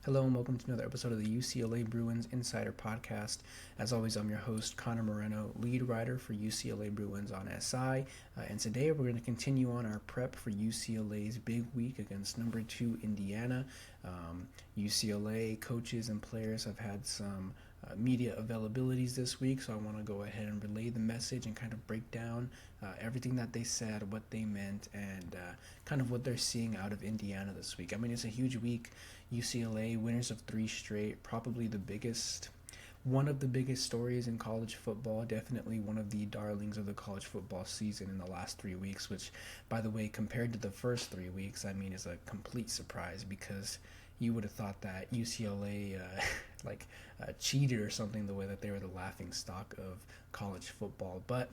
Hello and welcome to another episode of the UCLA Bruins Insider Podcast. As always, I'm your host, Connor Moreno, lead writer for UCLA Bruins on SI. And today we're going to continue on our prep for UCLA's big week against number 2 Indiana. UCLA coaches and players have had some media availabilities this week, so I want to go ahead and relay the message and kind of break down everything that they said, what they meant, and kind of what they're seeing out of Indiana this week. I mean, it's a huge week. UCLA, winners of 3 straight, probably one of the biggest stories in college football, definitely one of the darlings of the college football season in the last 3 weeks, which, by the way, compared to the first 3 weeks, I mean, is a complete surprise because you would have thought that UCLA cheated or something the way that they were the laughing stock of college football. But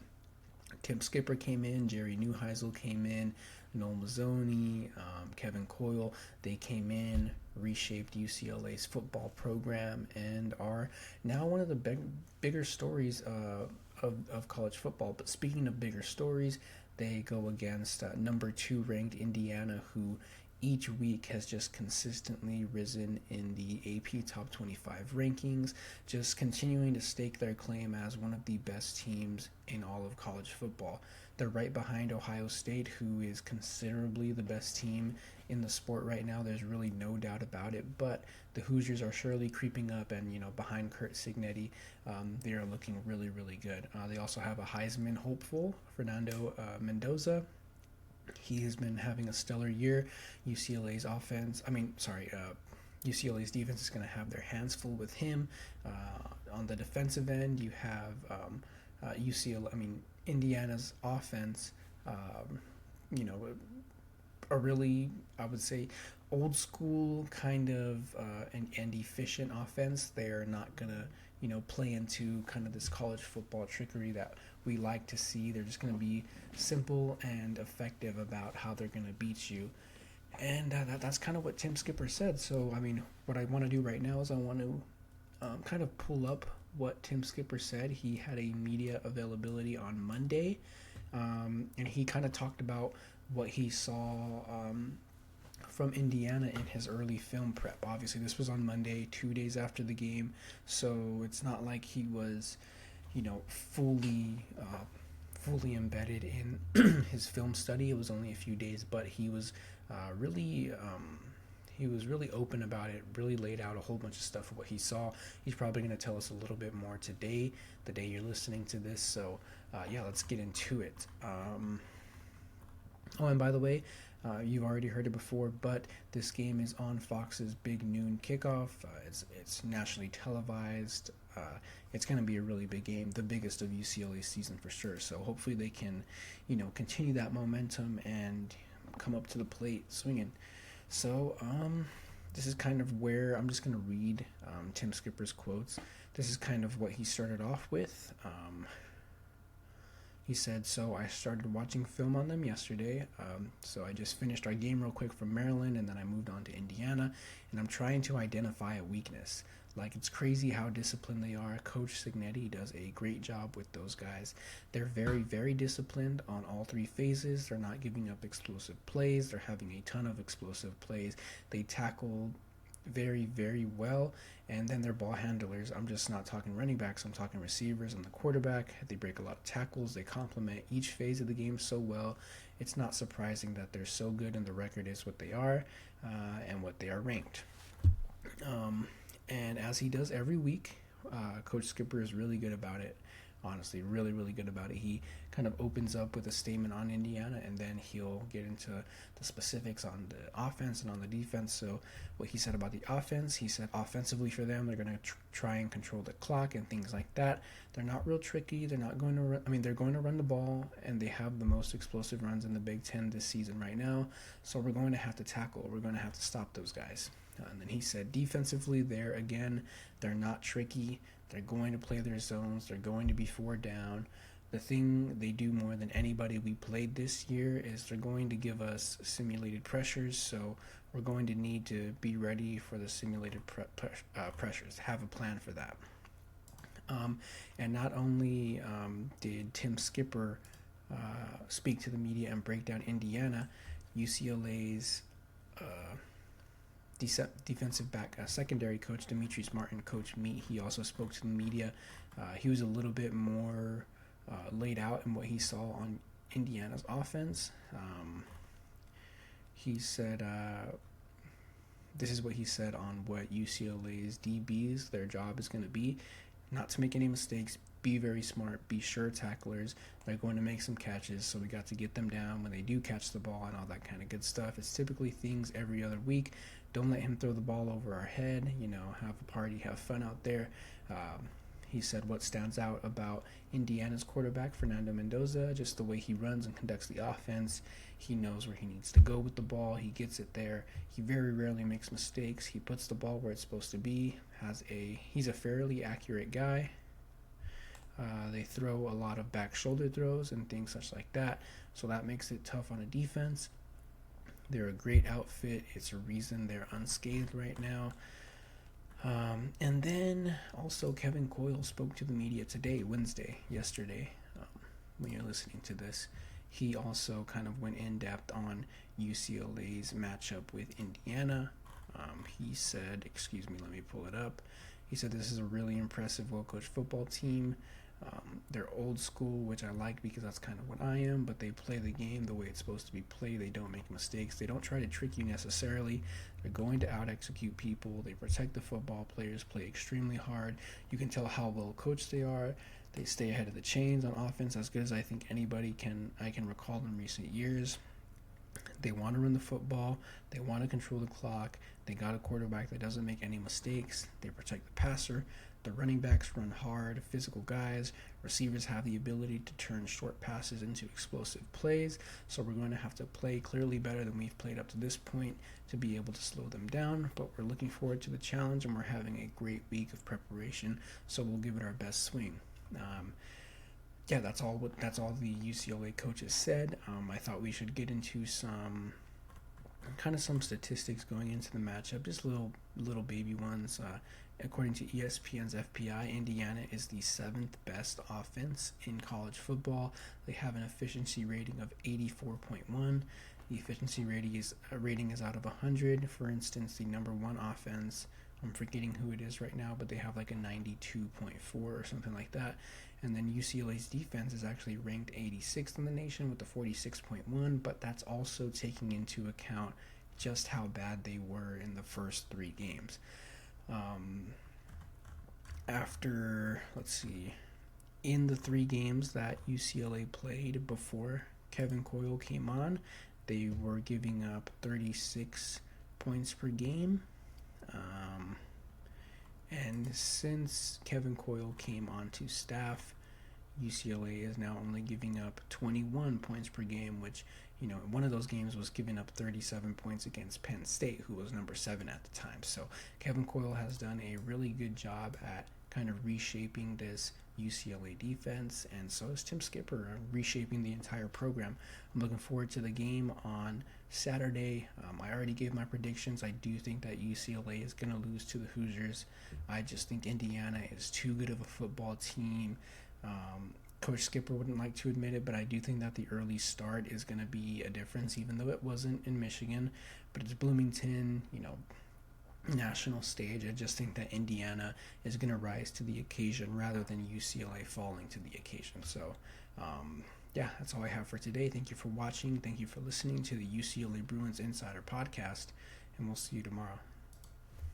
Tim Skipper came in, Jerry Neuheisel came in, Noel Mazzoni, Kevin Coyle, they came in, reshaped UCLA's football program, and are now one of the bigger stories of college football. But speaking of bigger stories, they go against number 2 ranked Indiana, who each week has just consistently risen in the AP Top 25 rankings, just continuing to stake their claim as one of the best teams in all of college football. They're right behind Ohio State, who is considerably the best team in the sport right now. There's really no doubt about it, but the Hoosiers are surely creeping up, and behind Curt Cignetti, they are looking really, really good. They also have a Heisman hopeful, Fernando Mendoza. He has been having a stellar year. UCLA's defense is going to have their hands full with him. On the defensive end, you have Indiana's offense, a really, I would say, old school kind of and efficient offense. They are not going to play into kind of this college football trickery that we like to see. They're just going to be simple and effective about how they're going to beat you. And that's kind of what Tim Skipper said. So, I mean, what I want to do right now is I want to kind of pull up what Tim Skipper said. He had a media availability on Monday, and he kind of talked about what he saw from Indiana in his early film prep. Obviously, this was on Monday, 2 days after the game, so it's not like he was, fully embedded in his film study. It was only a few days, but he was really open about it, really laid out a whole bunch of stuff of what he saw. He's probably going to tell us a little bit more today, the day you're listening to this, so let's get into it. And by the way, you've already heard it before, but this game is on Fox's big noon kickoff. It's nationally televised. It's going to be a really big game, the biggest of UCLA's season for sure. So hopefully they can, continue that momentum and come up to the plate swinging. So this is kind of where I'm just going to read Tim Skipper's quotes. This is kind of what he started off with. He said, so I started watching film on them yesterday. So I just finished our game real quick from Maryland, and then I moved on to Indiana, and I'm trying to identify a weakness. It's crazy how disciplined they are. Coach Cignetti does a great job with those guys. They're very, very disciplined on all 3 phases. They're not giving up explosive plays. They're having a ton of explosive plays. They tackle very, very well, and then they're ball handlers. I'm just not talking running backs, I'm talking receivers and the quarterback. They break a lot of tackles. They complement each phase of the game so well. It's not surprising that they're so good, and the record is what they are, and what they are ranked. And as he does every week, Coach Skipper is really good about it. Honestly, really, really good about it. He kind of opens up with a statement on Indiana, and then he'll get into the specifics on the offense and on the defense. So what he said about the offense, he said offensively for them, they're going to try and control the clock and things like that. They're not real tricky. They're not going to run. They're going to run the ball, and they have the most explosive runs in the Big Ten this season right now. So we're going to have to tackle. We're going to have to stop those guys. And then he said defensively, they're not tricky. They're going to play their zones. They're going to be 4 down. The thing they do more than anybody we played this year is they're going to give us simulated pressures, so we're going to need to be ready for the simulated pressures, have a plan for that. And not only did Tim Skipper speak to the media and break down Indiana, UCLA's defensive back secondary coach Demetrius Martin, Coach Meat. He also spoke to the media. He was a little bit more laid out in what he saw on Indiana's offense. He said, this is what he said on what UCLA's DBs, their job is going to be. Not to make any mistakes, be very smart, be sure tacklers. They're going to make some catches, so we got to get them down when they do catch the ball and all that kind of good stuff. It's typically things every other week. Don't let him throw the ball over our head. Have a party, have fun out there. He said what stands out about Indiana's quarterback, Fernando Mendoza, just the way he runs and conducts the offense. He knows where he needs to go with the ball. He gets it there. He very rarely makes mistakes. He puts the ball where it's supposed to be. He's a fairly accurate guy. They throw a lot of back shoulder throws and things such like that, so that makes it tough on a defense. They're a great outfit. It's a reason they're unscathed right now. And then also Kevin Coyle spoke to the media today, yesterday, when you're listening to this. He also kind of went in depth on UCLA's matchup with Indiana. He said, let me pull it up. He said this is a really impressive, well-coached football team. They're old school, which I like because that's kind of what I am, but they play the game the way it's supposed to be played. They don't make mistakes. They don't try to trick you necessarily. They're going to out-execute people. They protect the football players, play extremely hard. You can tell how well coached they are. They stay ahead of the chains on offense as good as I think anybody I can recall in recent years. They want to run the football. They want to control the clock. They got a quarterback that doesn't make any mistakes. They protect the passer. The running backs run hard, physical guys. Receivers have the ability to turn short passes into explosive plays. So we're going to have to play clearly better than we've played up to this point to be able to slow them down. But we're looking forward to the challenge, and we're having a great week of preparation. So we'll give it our best swing. That's all the UCLA coaches said. I thought we should get into some statistics going into the matchup, just little baby ones. According to ESPN's FPI, Indiana is the 7th best offense in college football. They have an efficiency rating of 84.1. The efficiency rating is out of 100. For instance, the number one offense, I'm forgetting who it is right now, but they have like a 92.4 or something like that. And then UCLA's defense is actually ranked 86th in the nation with a 46.1, but that's also taking into account just how bad they were in the first 3 games. In the 3 games that UCLA played before Kevin Coyle came on, they were giving up 36 points per game. And since Kevin Coyle came onto staff, UCLA is now only giving up 21 points per game, which, one of those games was giving up 37 points against Penn State, who was number 7 at the time. So Kevin Coyle has done a really good job at kind of reshaping this UCLA defense, and so is Tim Skipper, reshaping the entire program. I'm looking forward to the game on Saturday. I already gave my predictions. I do think that UCLA is going to lose to the Hoosiers. I just think Indiana is too good of a football team. Coach Skipper wouldn't like to admit it, but I do think that the early start is going to be a difference, even though it wasn't in Michigan. But it's Bloomington, national stage. I just think that Indiana is going to rise to the occasion rather than UCLA falling to the occasion. So, that's all I have for today. Thank you for watching. Thank you for listening to the UCLA Bruins Insider Podcast, and we'll see you tomorrow.